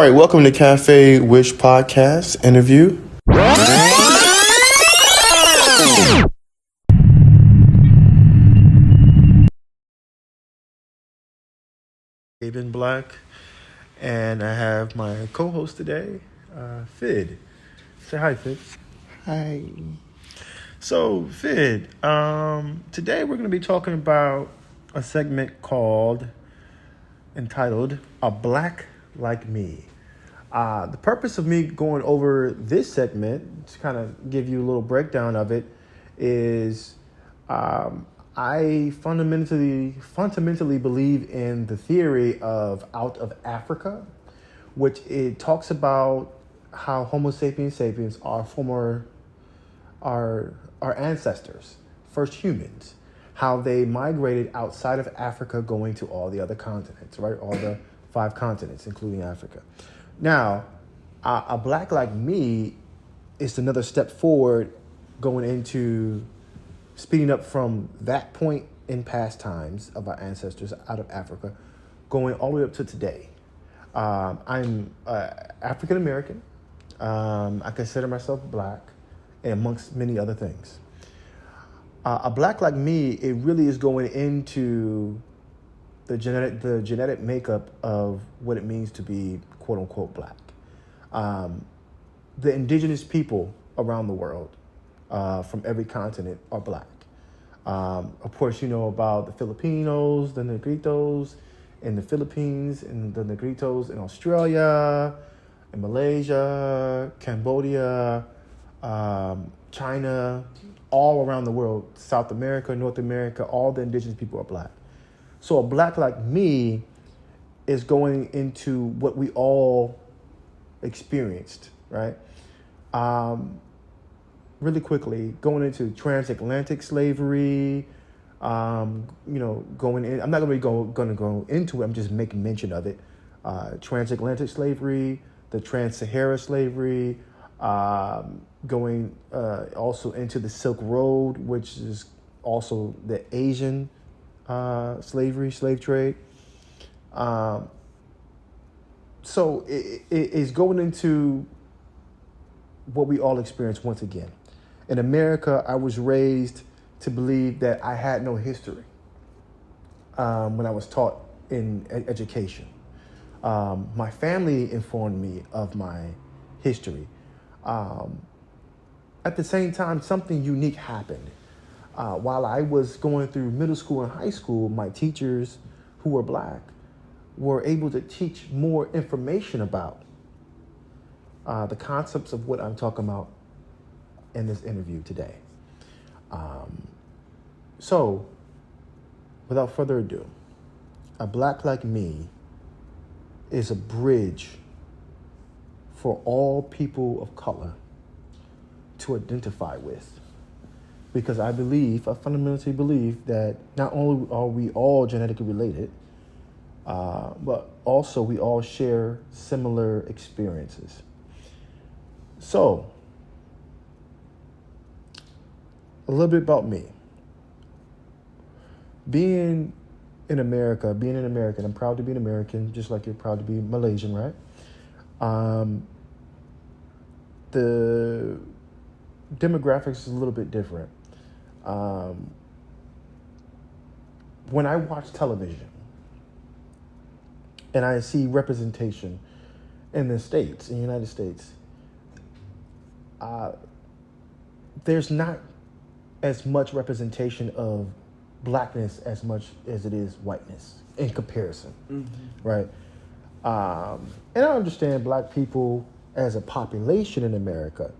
right, welcome to Cafe Wish Podcast interview. Aben Black, and I have my co-host today, Fid. Say hi, Fid. Hi. So, Fid, today we're going to be talking about a segment entitled "A Black Like Me." The purpose of me going over this segment, to kind of give you a little breakdown of it, is I fundamentally believe in the theory of out of Africa, which it talks about how Homo sapiens sapiens our ancestors, first humans, how they migrated outside of Africa, going to all the other continents, right? All the 5 continents, including Africa. Now, a black like me is another step forward, going into speeding up from that point in past times of our ancestors out of Africa, going all the way up to today. I'm African American. I consider myself black, and amongst many other things. A black like me, it really is going into the genetic makeup of what it means to be quote unquote black. The indigenous people around the world, from every continent, are black. Of course, you know about the Filipinos, the Negritos in the Philippines, and the Negritos in Australia, in Malaysia, Cambodia, China, all around the world, South America, North America, all the indigenous people are black. So a black like me is going into what we all experienced, right? Really quickly, going into transatlantic slavery, going in. I'm not going to go into it. I'm just making mention of it. Transatlantic slavery, the Trans-Sahara slavery, going also into the Silk Road, which is also the Asian slave trade. So it is going into what we all experience once again. In America, I was raised to believe that I had no history when I was taught in education. My family informed me of my history. At the same time, something unique happened. While I was going through middle school and high school, my teachers who were black were able to teach more information about the concepts of what I'm talking about in this interview today. So, without further ado, a black like me is a bridge for all people of color to identify with. Because I fundamentally believe that not only are we all genetically related, but also we all share similar experiences. So, a little bit about me. Being an American, I'm proud to be an American, just like you're proud to be Malaysian, right? The demographics is a little bit different. When I watch television and I see representation in the United States, there's not as much representation of blackness as much as it is whiteness in comparison, right? And I understand black people as a population in America,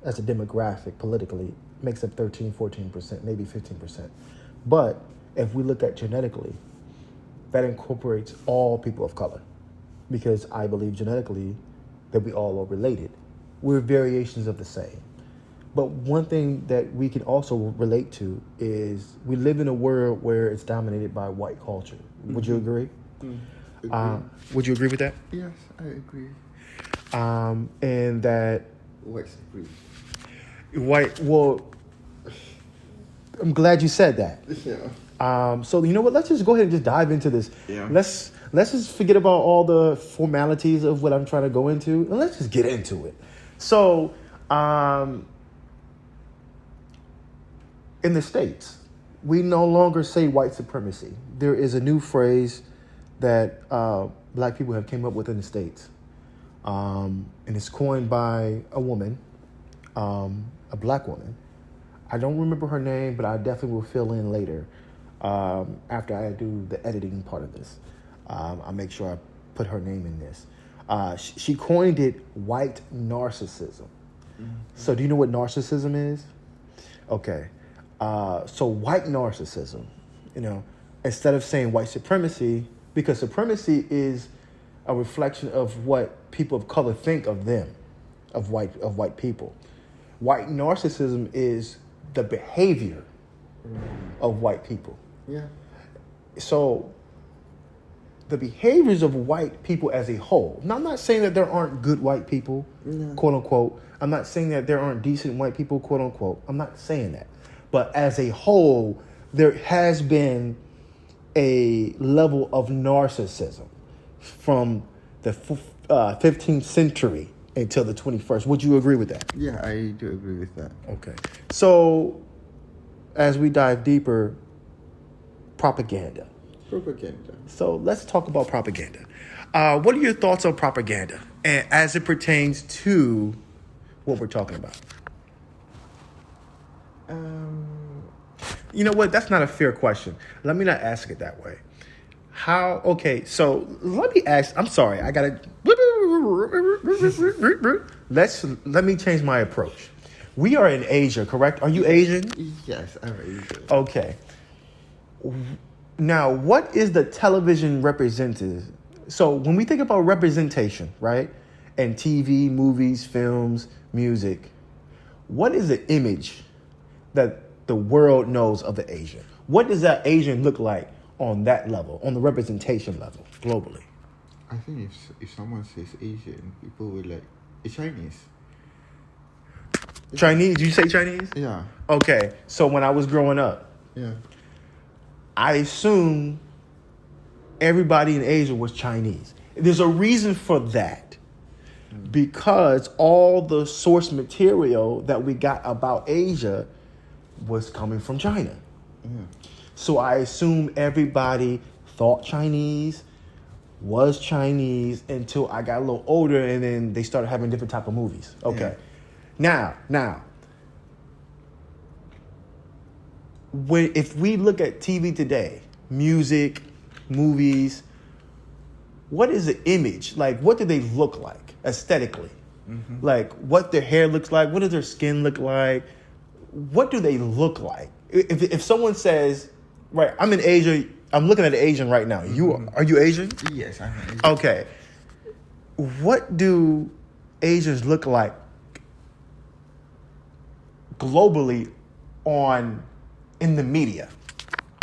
as a demographic politically, makes up 13, 14%, maybe 15%. But if we look at genetically, that incorporates all people of color, because I believe genetically that we all are related. We're variations of the same. But one thing that we can also relate to is we live in a world where it's dominated by white culture. Would you agree? Would you agree with that? Yes, I agree. And that What's agree? I'm glad you said that. Yeah. So you know what? Let's just go ahead and just dive into this. Yeah. Let's just forget about all the formalities of what I'm trying to go into, and let's just get into it. So, in the States, we no longer say white supremacy. There is a new phrase that black people have came up with in the States, and it's coined by a woman, a black woman. I don't remember her name, but I definitely will fill in later after I do the editing part of this. I'll make sure I put her name in this. She coined it white narcissism. Mm-hmm. So do you know what narcissism is? Okay. So white narcissism, instead of saying white supremacy, because supremacy is a reflection of what people of color think of them, of white people. White narcissism is the behavior of white people. Yeah. So the behaviors of white people as a whole. Now, I'm not saying that there aren't good white people, quote unquote. I'm not saying that there aren't decent white people, quote unquote. I'm not saying that. But as a whole, there has been a level of narcissism from the 15th century until the 21st. Would you agree with that? Yeah, I do agree with that. Okay. So, as we dive deeper, propaganda. Propaganda. So let's talk about propaganda. What are your thoughts on propaganda and as it pertains to what we're talking about? You know what? That's not a fair question. Let me not ask it that way. Okay, so let me ask. I'm sorry. I gotta. Let me change my approach. We are in Asia, correct? Are you Asian? Yes, I'm Asian. Okay. Now, what is the television representative? So when we think about representation, right? And TV, movies, films, music, what is the image that the world knows of the Asian? What does that Asian look like on that level, on the representation level, globally? I think if someone says Asian, people will like, it's Chinese. Chinese? Did you say Chinese? Yeah. Okay, so when I was growing up, Yeah. I assumed everybody in Asia was Chinese. There's a reason for that. Because all the source material that we got about Asia was coming from China. Yeah. So I assumed everybody thought Chinese, was Chinese, until I got a little older and then they started having different type of movies. Okay. Yeah. Now, if we look at TV today, music, movies, what is the image? Like, what do they look like aesthetically? Mm-hmm. Like, what their hair looks like? What does their skin look like? What do they look like? If someone says, right, I'm in Asia, I'm looking at an Asian right now. Are you Asian? Yes, I'm Asian. Okay. What do Asians look like globally in the media?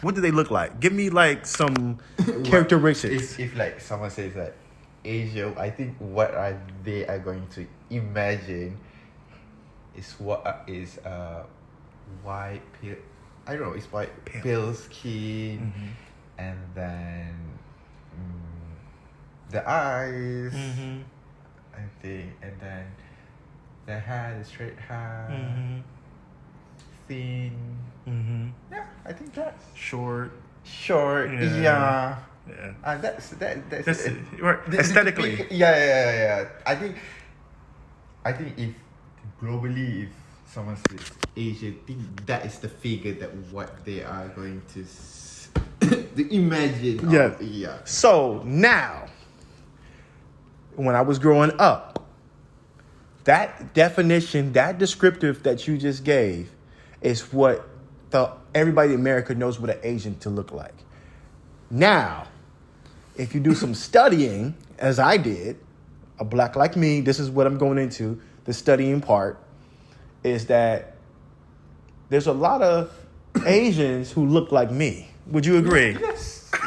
What do they look like? Give me like some characteristics. If like someone says that Asia, I think what they are going to imagine is what is white pale. I don't know. It's white pale skin, and then the eyes. Mm-hmm. I think, and then the hair, the straight hair, thin. Mm-hmm. Yeah, I think that's short. Yeah. That's aesthetically. Yeah. I think if globally, if someone says Asia, I think that is the figure that what they are going to imagine. Yeah. So now, when I was growing up, that definition, that descriptive that you just gave, is what everybody in America knows what an Asian to look like. Now, if you do some studying, as I did, a black like me, this is what I'm going into, the studying part, is that there's a lot of Asians who look like me. Would you agree?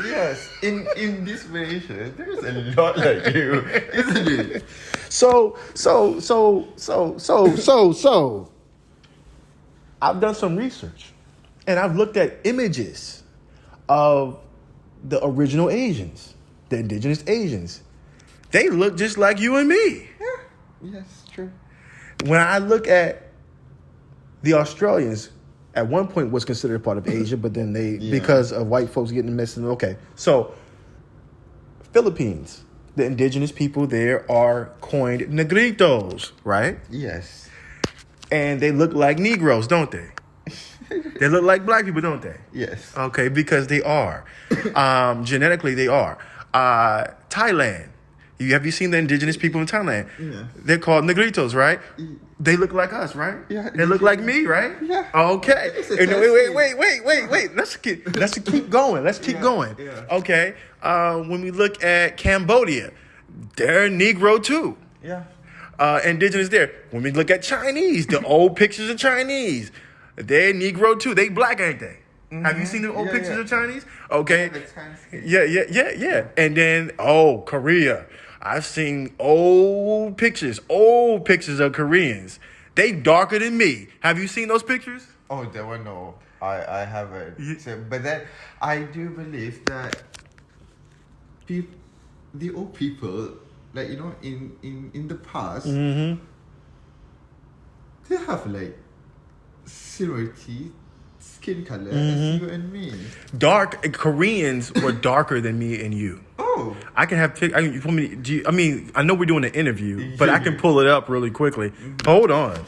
Yes. In this nation, there's a lot like you, isn't it? So, I've done some research, and I've looked at images of the original Asians, the indigenous Asians. They look just like you and me. Yeah. Yes, true. When I look at the Australians, at one point was considered a part of Asia, but then they, because of white folks getting mixed in. Okay, so Philippines, the indigenous people there are coined negritos, right? Yes. And they look like Negroes, don't they? They look like black people, don't they? Yes. Okay, because they are. Genetically, they are. Thailand. Have you seen the indigenous people in Thailand? Yeah. They're called negritos, right? They look like us, right? Yeah. They look like me, right? Yeah. Okay. It's a And testing. wait. Let's keep going. Let's keep going. Yeah. Okay. When we look at Cambodia, they're Negro too. Yeah. Indigenous there. When we look at Chinese, the old pictures of Chinese, they're Negro too. They black, ain't they? Have you seen the old pictures of Chinese? Okay. Yeah. And then, Korea. I've seen old pictures of Koreans. They darker than me. Have you seen those pictures? Oh, there were no. I haven't. So, but then I do believe that the old people, like, you know, in the past, they have like similar teeth, skin color as you and me. Koreans were darker than me and you. Oh. I can have. I know we're doing an interview, but I can pull it up really quickly. Hold on.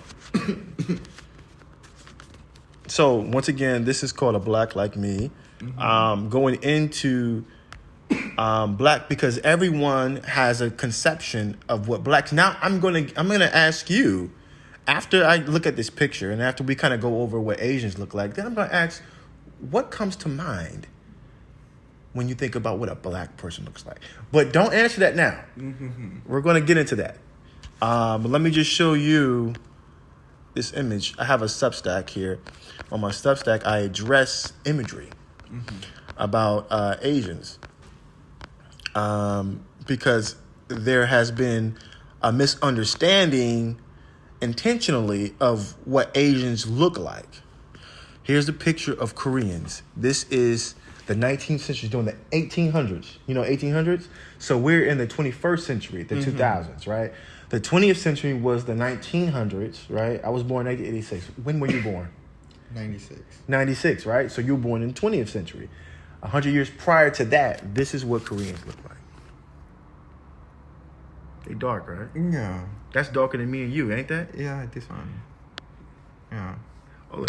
So once again, this is called A Black Like Me. Going into black, because everyone has a conception of what blacks. Now I'm gonna ask you, after I look at this picture and after we kind of go over what Asians look like, then I'm gonna ask, what comes to mind when you think about what a black person looks like? But don't answer that now. We're going to get into that. But let me just show you this image. I have a Substack here. On my Substack, I address imagery about Asians. Because there has been a misunderstanding intentionally of what Asians look like. Here's a picture of Koreans. This is the 19th century, during the 1800s. You know 1800s? So we're in the 21st century, the 2000s, right? The 20th century was the 1900s, right? I was born in 1986. When were you born? 96. 96, right? So you were born in the 20th century. 100 years prior to that, this is what Koreans look like. They dark, right? Yeah. That's darker than me and you, ain't that? Yeah, this one. Yeah. Oh,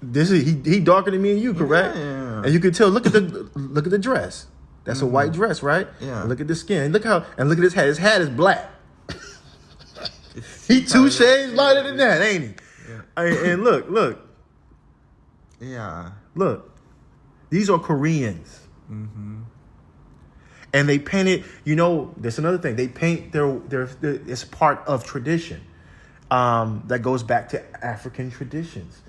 this is he darker than me and you, correct? Yeah. And you can tell. Look at the dress. That's a white dress, right? Yeah. And look at the skin. Look at his hat. His hat is black. He 2 shades lighter than that, ain't he? Yeah. And look. Yeah. Look. These are Koreans. And they painted. You know, there's another thing. They paint their it's part of tradition. That goes back to African traditions.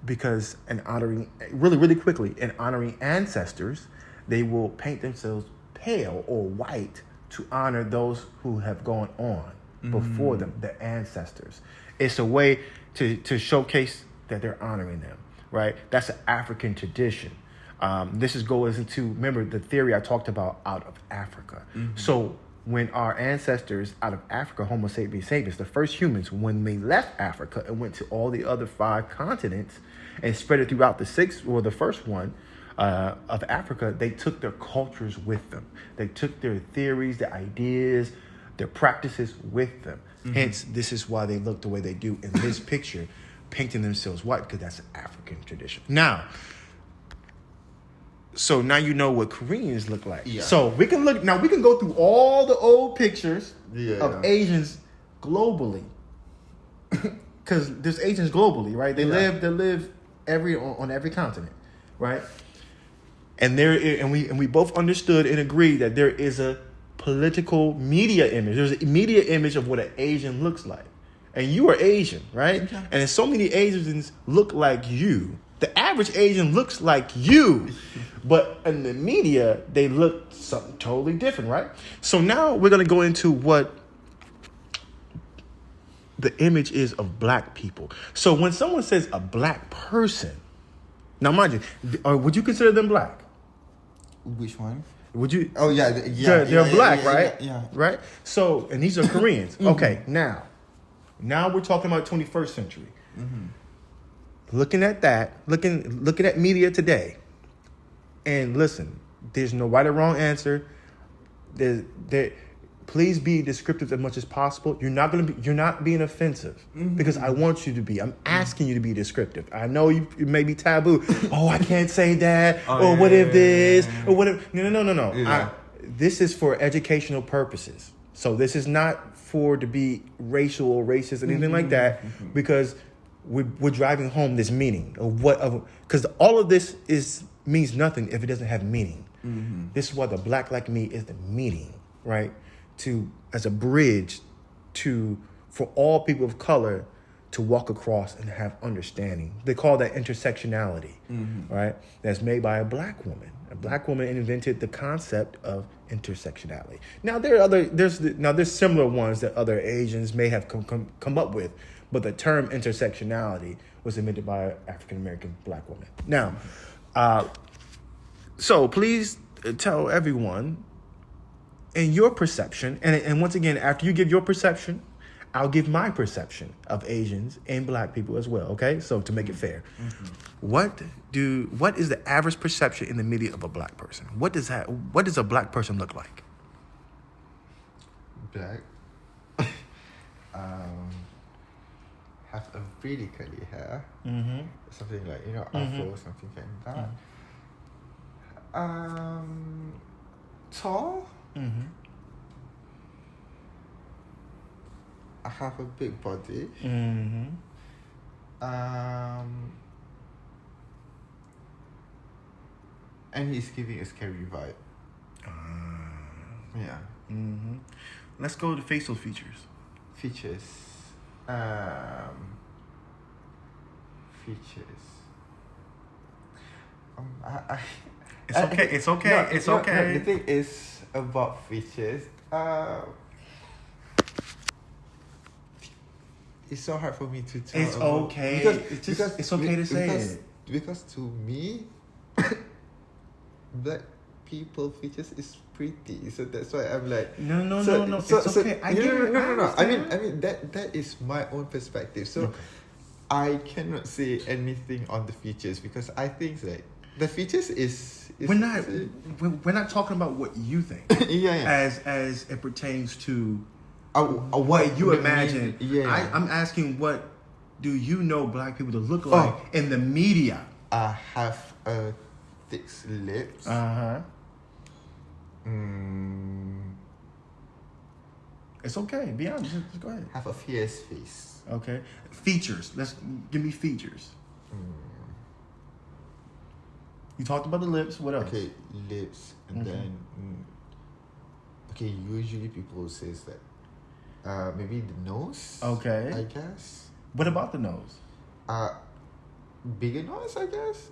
Because in honoring, really quickly, in honoring ancestors, they will paint themselves pale or white to honor those who have gone on before them, the ancestors. It's a way to showcase that they're honoring them, right? That's an African tradition. This goes into, remember the theory I talked about, out of Africa. So when our ancestors out of Africa, Homo sapiens sapiens, the first humans, when they left Africa and went to all the other 5 continents and spread it throughout the 6, or the first one of Africa, they took their cultures with them. They took their theories, their ideas, their practices with them. Hence, this is why they look the way they do in this picture, painting themselves white, because that's an African tradition. So now you know what Koreans look like. Yeah. So we can go through all the old pictures of Asians globally. Because there's Asians globally, right? They live on every continent, right? And we both understood and agreed that there is a political media image. There's a media image of what an Asian looks like. And you are Asian, right? Okay. And so many Asians look like you. The average Asian looks like you, but in the media, they look something totally different, right? So now we're going to go into what the image is of black people. So when someone says a black person, now mind you, would you consider them black? Which one? Would you? Oh yeah, They're black, right? Yeah. Right. So, and these are Koreans. Okay, now we're talking about 21st century. Looking at that, looking at media today, and listen, there's no right or wrong answer. Please be descriptive as much as possible. You're not being offensive because I want you to be. I'm asking you to be descriptive. I know you may be taboo. Oh, I can't say that. Or what if this? Or what if? No. Yeah. This is for educational purposes. So this is not for to be racial or racist or anything like that, because we're driving home this meaning of because all of this means nothing if it doesn't have meaning. This is why the Black Like Me is the meaning, right? As a bridge for all people of color to walk across and have understanding. They call that intersectionality, right? That's made by a black woman. A black woman invented the concept of intersectionality. Now there's similar ones that other Asians may have come up with, but the term intersectionality was invented by an African American black woman. Now, so please tell everyone. In your perception, and once again, after you give your perception, I'll give my perception of Asians and black people as well, okay? So to make it fair. What is the average perception in the media of a black person? What does a black person look like? Black. Have a really curly hair. Something like, afro, something like that. Tall. I have a big body. And he's giving a scary vibe. Yeah. Let's go to facial features. Features. It's okay. It's okay. The thing is about features. It's so hard for me to tell. It's okay. Because it's okay to say it. Because to me, black people features is pretty. So that's why I'm like no. It's okay. I get it. No. I mean that is my own perspective. So I cannot say anything on the features because I think that the features is we're not talking about what you think. As it pertains to what you imagine. I'm asking, what do you know black people to look like in the media? I have a thick lips. It's okay. Be honest. Just go ahead. Have a fierce face. Okay. Features. Give me features. You talked about the lips. What else? Okay, lips, and then okay. Usually people says that maybe the nose. Okay. I guess. What about the nose? Bigger nose, I guess.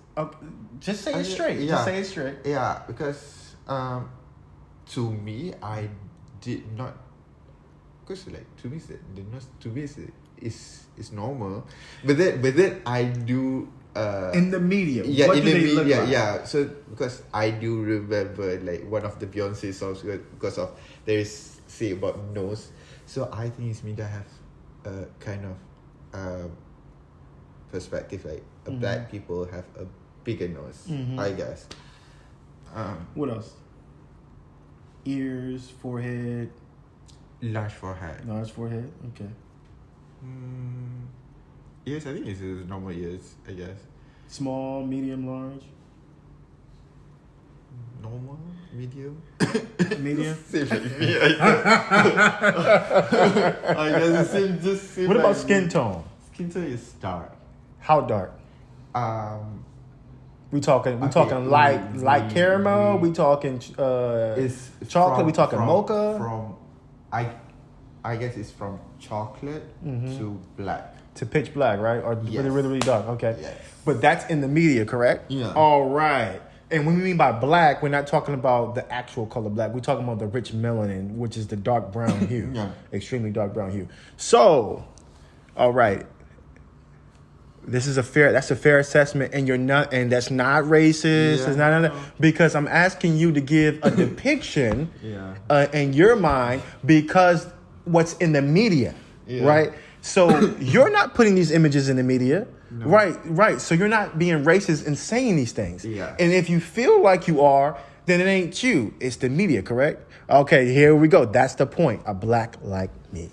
Just say it straight. Yeah. Just say it straight. Yeah, because to me, I did not. Because like to me, the nose to me is normal, but then I do. In the media, what in do the they media, look like? So because I do remember like one of the Beyonce songs because of there is say about nose, so I think it's media have a kind of perspective like black people have a bigger nose, I guess. What else? Ears, forehead. Large forehead. Large forehead. Okay. Ears, I think it's normal ears, I guess. Small, medium, large. Normal, medium. Medium. Same like me. I guess the same. What like about skin tone? Skin tone is dark. How dark? We talking light caramel. We talking it's chocolate. We talking mocha. I guess it's from chocolate to black. To pitch black, right? Or Yes. really, really dark. Okay. Yes. But that's in the media, correct? Yeah. All right. And when we mean by black, we're not talking about the actual color black. We're talking about the rich melanin, which is the dark brown hue. Yeah. Extremely dark brown hue. So, all right. That's a fair assessment, and that's not racist. Yeah. It's not because I'm asking you to give a depiction in your mind because what's in the media, right? So you're not putting these images in the media, right? So you're not being racist and saying these things. Yeah. And if you feel like you are, then it ain't you. It's the media, correct? Okay, here we go. That's the point. A black like me.